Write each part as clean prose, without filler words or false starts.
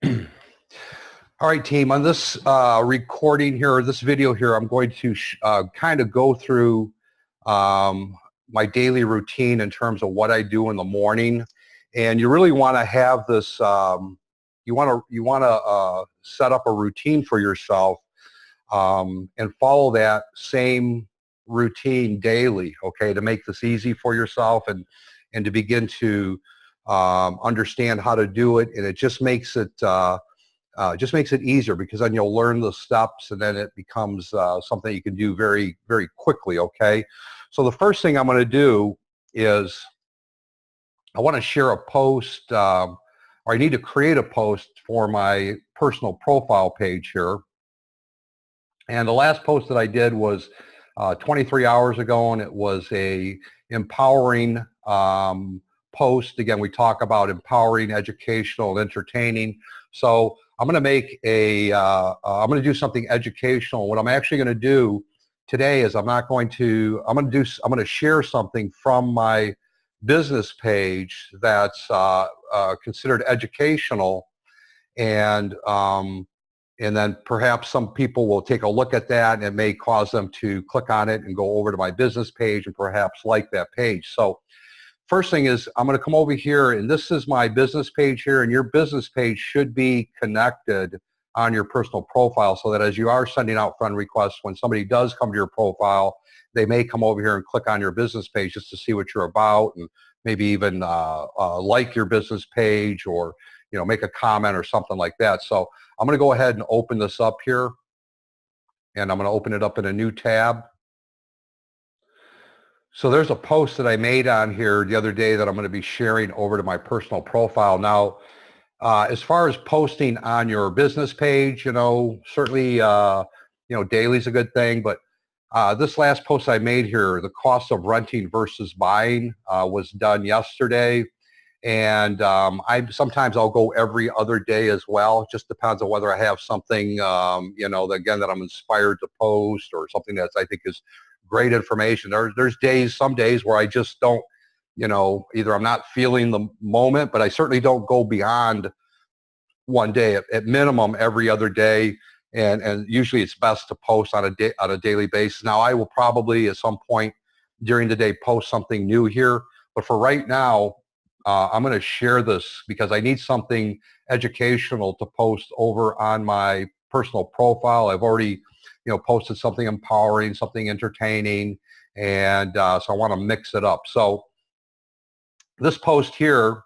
All right, team, on this recording here, or this video here, I'm going to kind of go through my daily routine in terms of what I do in the morning. And you really want to have this, you want to set up a routine for yourself and follow that same routine daily, okay, to make this easy for yourself and to begin to understand how to do it. And it just makes it easier, because then you'll learn the steps and then it becomes something you can do very, very quickly, okay? So the first thing I'm going to do is I want to share a post, or I need to create a post for my personal profile page here. And the last post that I did was 23 hours ago, and it was a empowering post. Again, we talk about empowering, educational, and entertaining. So I'm going to make I'm going to do something educational. What I'm actually going to do today is I'm going to share something from my business page that's considered educational, and then perhaps some people will take a look at that, and it may cause them to click on it and go over to my business page and perhaps like that page. So first thing is I'm going to come over here, and this is my business page here, and your business page should be connected on your personal profile, so that as you are sending out friend requests, when somebody does come to your profile, they may come over here and click on your business page just to see what you're about, and maybe even like your business page, or make a comment or something like that. So I'm going to go ahead and open this up here, and I'm going to open it up in a new tab. So there's a post that I made on here the other day that I'm going to be sharing over to my personal profile. Now, as far as posting on your business page, certainly, daily is a good thing, but this last post I made here, the cost of renting versus buying, was done yesterday. And sometimes I'll go every other day as well. It just depends on whether I have something, again, that I'm inspired to post, or something that I think is great information. There's some days where I just don't, either I'm not feeling the moment, but I certainly don't go beyond one day. At minimum, every other day. And usually it's best to post on a daily basis. Now, I will probably at some point during the day post something new here, but for right now, I'm going to share this because I need something educational to post over on my personal profile. I've already, posted something empowering, something entertaining, and so I want to mix it up. So this post here,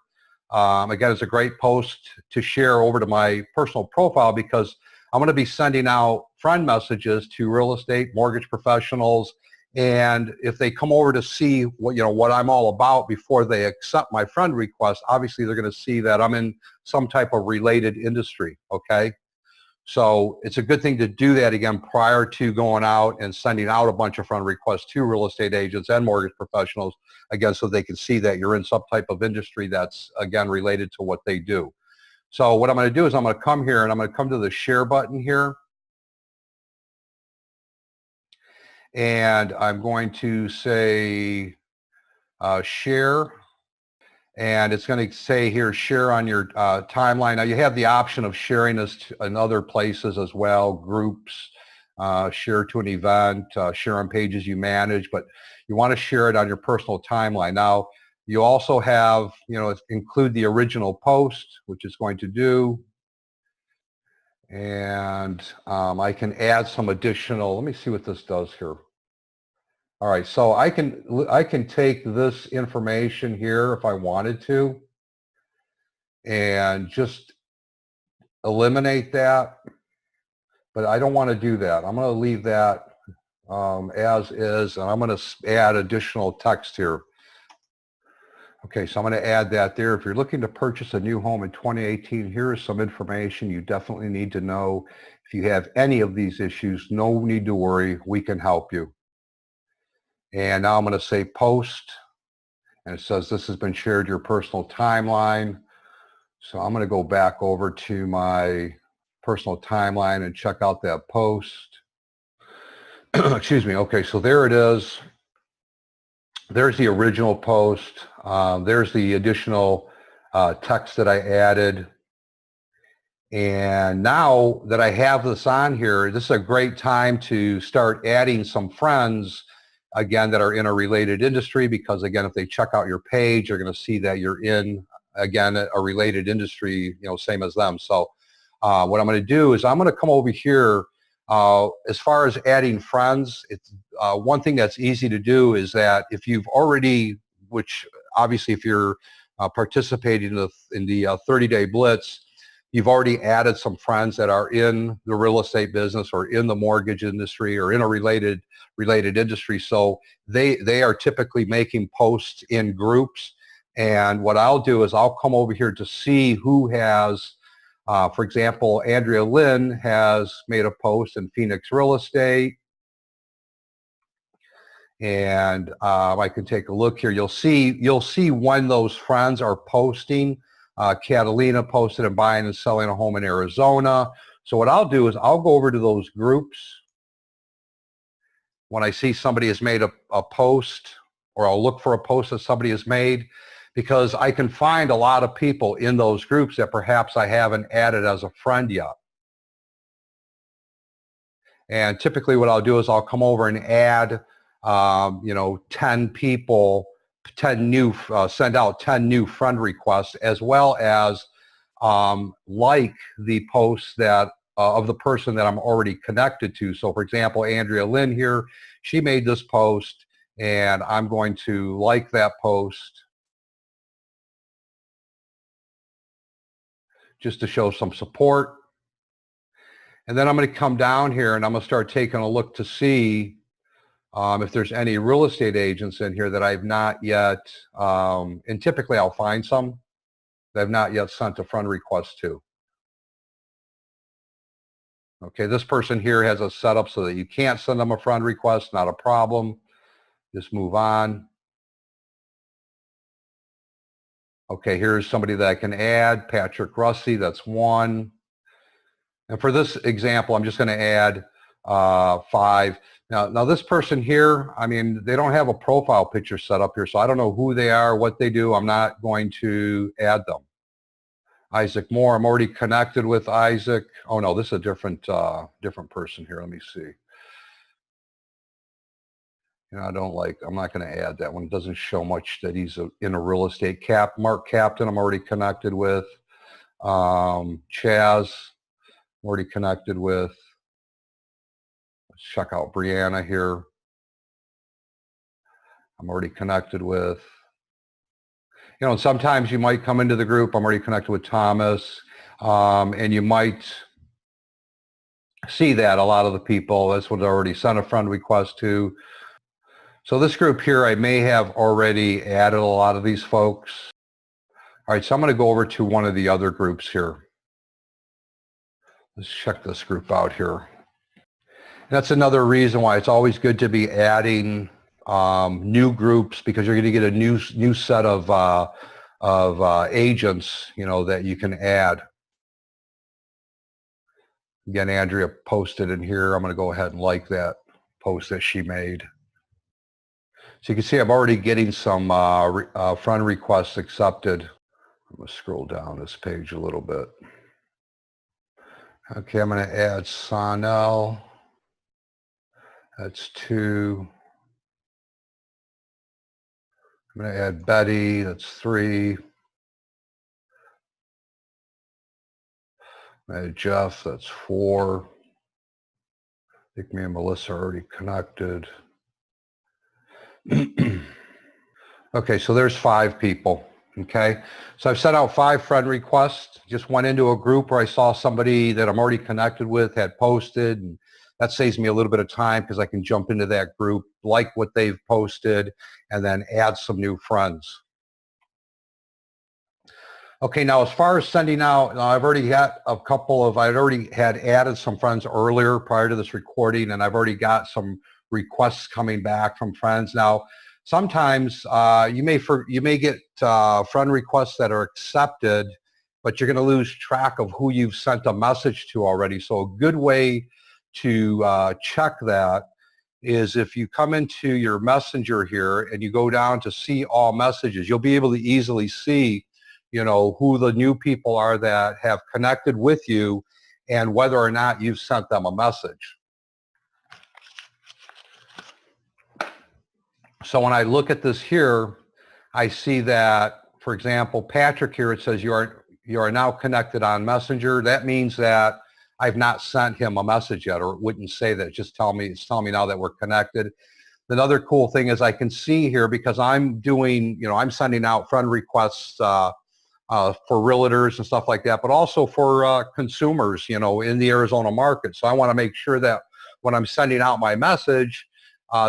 again, is a great post to share over to my personal profile, because I'm going to be sending out friend messages to real estate, mortgage professionals, and if they come over to see what I'm all about before they accept my friend request, obviously they're going to see that I'm in some type of related industry, okay? So it's a good thing to do that, again, prior to going out and sending out a bunch of friend requests to real estate agents and mortgage professionals, again, so they can see that you're in some type of industry that's, again, related to what they do. So what I'm going to do is I'm going to come here, and I'm going to come to the share button here. And I'm going to say share, and it's going to say here, share on your timeline. Now, you have the option of sharing this in other places as well, groups, share to an event, share on pages you manage, but you want to share it on your personal timeline. Now, you also have, include the original post, which is going to do. And I can add some additional, let me see what this does here. All right, so I can take this information here if I wanted to and just eliminate that, but I don't want to do that. I'm going to leave that as is, and I'm going to add additional text here. Okay, so I'm going to add that there. If you're looking to purchase a new home in 2018, here is some information you definitely need to know. If you have any of these issues, no need to worry. We can help you. And now I'm going to say post, and it says this has been shared to your personal timeline. So I'm going to go back over to my personal timeline and check out that post. Excuse me. Okay, so there it is. There's the original post. There's the additional text that I added. And now that I have this on here, this is a great time to start adding some friends, again, that are in a related industry, because again, if they check out your page, they're going to see that you're in, again, a related industry, same as them. So what I'm going to do is I'm going to come over here. As far as adding friends, it's one thing that's easy to do is that if you've already, which obviously if you're participating in the 30-day Blitz, you've already added some friends that are in the real estate business or in the mortgage industry or in a related industry. So they are typically making posts in groups. And what I'll do is I'll come over here to see who has, for example, Andrea Lynn has made a post in Phoenix Real Estate. And I can take a look here. You'll see when those friends are posting. Catalina posted and buying and selling a home in Arizona. So what I'll do is I'll go over to those groups when I see somebody has made a post, or I'll look for a post that somebody has made, because I can find a lot of people in those groups that perhaps I haven't added as a friend yet. And typically what I'll do is I'll come over and add 10 people, 10 new, send out 10 new friend requests, as well as like the posts that of the person that I'm already connected to. So for example, Andrea Lynn here, she made this post, and I'm going to like that post just to show some support. And then I'm going to come down here and I'm going to start taking a look to see if there's any real estate agents in here that I've not yet, and typically I'll find some that I've not yet sent a friend request to. Okay, this person here has a setup so that you can't send them a friend request, not a problem. Just move on. Okay, here's somebody that I can add, Patrick Russi, that's one. And for this example, I'm just going to add 5. Now this person here, I mean, they don't have a profile picture set up here, so I don't know who they are, what they do. I'm not going to add them. Isaac Moore, I'm already connected with Isaac. Oh no, this is a different person here. Let me see. I'm not going to add that one. It doesn't show much that he's in a real estate Mark Captain, I'm already connected with. Chaz, I'm already connected with. Let's check out Brianna here. I'm already connected with. And sometimes you might come into the group, I'm already connected with Thomas, and you might see that a lot of the people, that's what I already sent a friend request to. So this group here, I may have already added a lot of these folks. All right, so I'm going to go over to one of the other groups here. Let's check this group out here. That's another reason why it's always good to be adding new groups, because you're going to get a new set of agents, that you can add. Again, Andrea posted in here. I'm going to go ahead and like that post that she made. So you can see I'm already getting some friend requests accepted. I'm going to scroll down this page a little bit. Okay, I'm going to add Sanel. That's 2. I'm going to add Betty. That's 3. Add Jeff. That's 4. I think me and Melissa are already connected. Okay, so there's 5 people. Okay, so I've sent out 5 friend requests. Just went into a group where I saw somebody that I'm already connected with had posted, and that saves me a little bit of time because I can jump into that group, like what they've posted, and then add some new friends. Okay, now as far as sending out, I've already got a couple of, I'd already had added some friends earlier prior to this recording, and I've already got some requests coming back from friends. Now, sometimes you may get friend requests that are accepted, but you're going to lose track of who you've sent a message to already. So a good way to check that is if you come into your messenger here and you go down to see all messages, you'll be able to easily see who the new people are that have connected with you and whether or not you've sent them a message. So when I look at this here, I see that, for example, Patrick here, it says you are now connected on Messenger. That means that I've not sent him a message yet, or it wouldn't say that. It's telling me now that we're connected. Another cool thing is I can see here, because I'm doing, I'm sending out friend requests for realtors and stuff like that, but also for consumers, in the Arizona market. So I want to make sure that when I'm sending out my message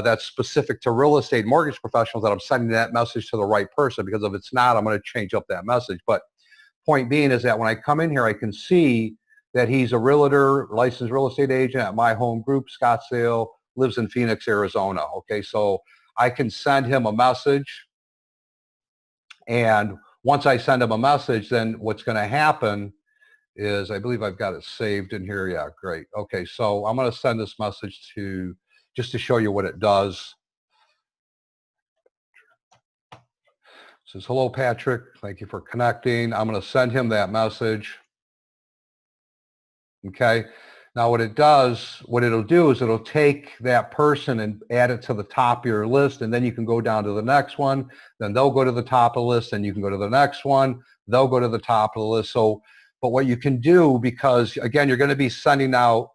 that's specific to real estate mortgage professionals, that I'm sending that message to the right person, because if it's not, I'm going to change up that message. But point being is that when I come in here, I can see that he's a realtor, licensed real estate agent at My Home Group, Scottsdale, lives in Phoenix, Arizona. Okay, so I can send him a message, and once I send him a message, then what's going to happen is, I believe I've got it saved in here. Yeah, great. Okay, so I'm going to send this message just to show you what it does. It says, hello, Patrick. Thank you for connecting. I'm going to send him that message. Okay. Now what it'll do is it'll take that person and add it to the top of your list, and then you can go down to the next one, then they'll go to the top of the list, and you can go to the next one, they'll go to the top of the list. So, but what you can do, because again, you're going to be sending out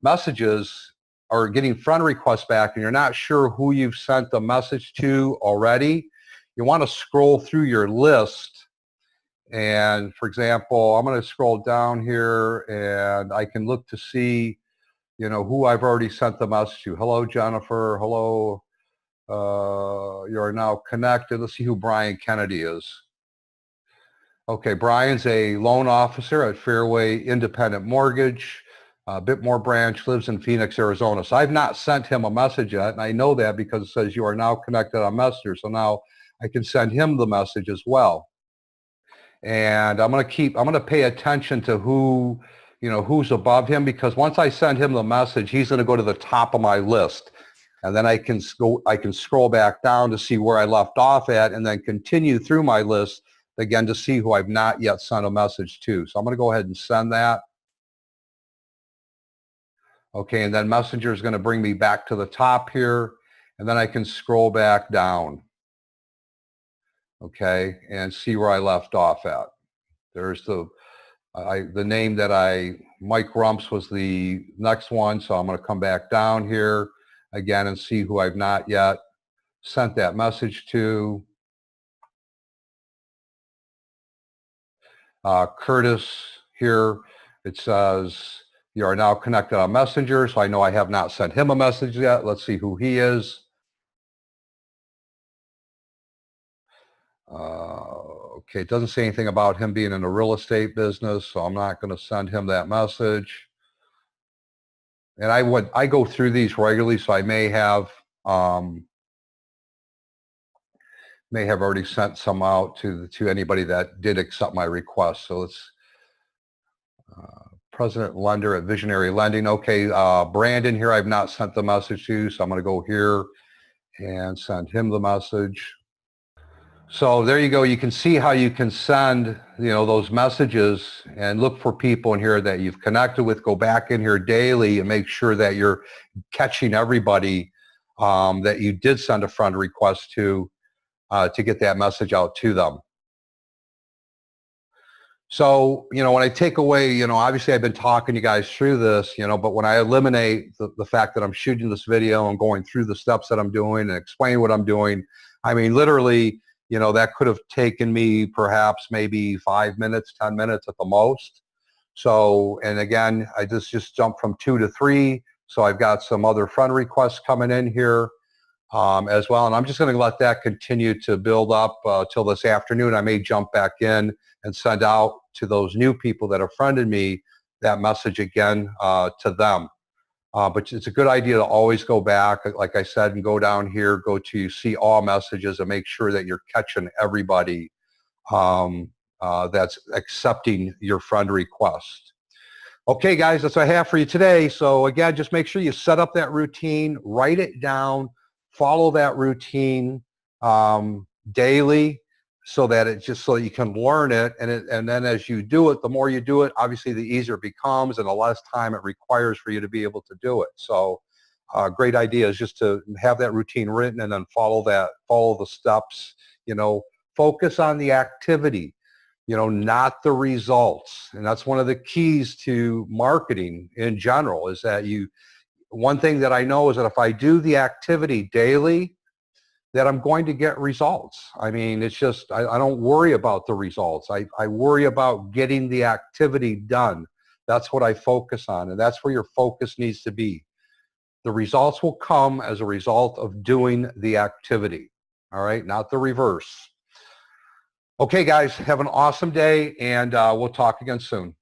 messages or getting friend requests back, and you're not sure who you've sent the message to already, you want to scroll through your list. And for example, I'm going to scroll down here, and I can look to see, who I've already sent the message to. Hello, Jennifer. Hello. You are now connected. Let's see who Brian Kennedy is. Okay, Brian's a loan officer at Fairway Independent Mortgage, Bitmore branch, lives in Phoenix, Arizona. So I've not sent him a message yet, and I know that because it says you are now connected on Messenger. So now I can send him the message as well. And I'm going to pay attention to who's above him, because once I send him the message, he's going to go to the top of my list. And then I can scroll back down to see where I left off at, and then continue through my list again to see who I've not yet sent a message to. So I'm going to go ahead and send that. Okay, and then Messenger is going to bring me back to the top here, and then I can scroll back down. Okay, and see where I left off at. There's the name that Mike Rumps was the next one, so I'm going to come back down here again and see who I've not yet sent that message to. Curtis here, it says you are now connected on Messenger, so I know I have not sent him a message yet. Let's see who he is. Okay, it doesn't say anything about him being in a real estate business, so I'm not going to send him that message. And I go through these regularly, so I may have already sent some out to anybody that did accept my request. So it's President Lender at Visionary Lending. Okay, Brandon here, I've not sent the message to, so I'm going to go here and send him the message. So there you go. You can see how you can send, those messages and look for people in here that you've connected with. Go back in here daily and make sure that you're catching everybody that you did send a friend request to get that message out to them. So, when I take away, obviously I've been talking you guys through this, but when I eliminate the fact that I'm shooting this video and going through the steps that I'm doing and explain what I'm doing, I mean, literally, that could have taken me perhaps maybe 5 minutes, 10 minutes at the most. So, and again, I just jumped from 2 to 3. So I've got some other friend requests coming in here as well. And I'm just going to let that continue to build up till this afternoon. I may jump back in and send out to those new people that have friended me that message again to them. But it's a good idea to always go back, like I said, and go down here, go to see all messages and make sure that you're catching everybody that's accepting your friend request. Okay, guys, that's what I have for you today. So again, just make sure you set up that routine, write it down, follow that routine daily. so that it just so you can learn it, and then as you do it, the more you do it, obviously the easier it becomes and the less time it requires for you to be able to do it. So great idea is just to have that routine written and then follow the steps, focus on the activity, not the results. And that's one of the keys to marketing in general, is that one thing that I know is that if I do the activity daily, that I'm going to get results. I mean, it's just, I don't worry about the results. I worry about getting the activity done. That's what I focus on, and that's where your focus needs to be. The results will come as a result of doing the activity, all right? Not the reverse. Okay, guys, have an awesome day, and we'll talk again soon.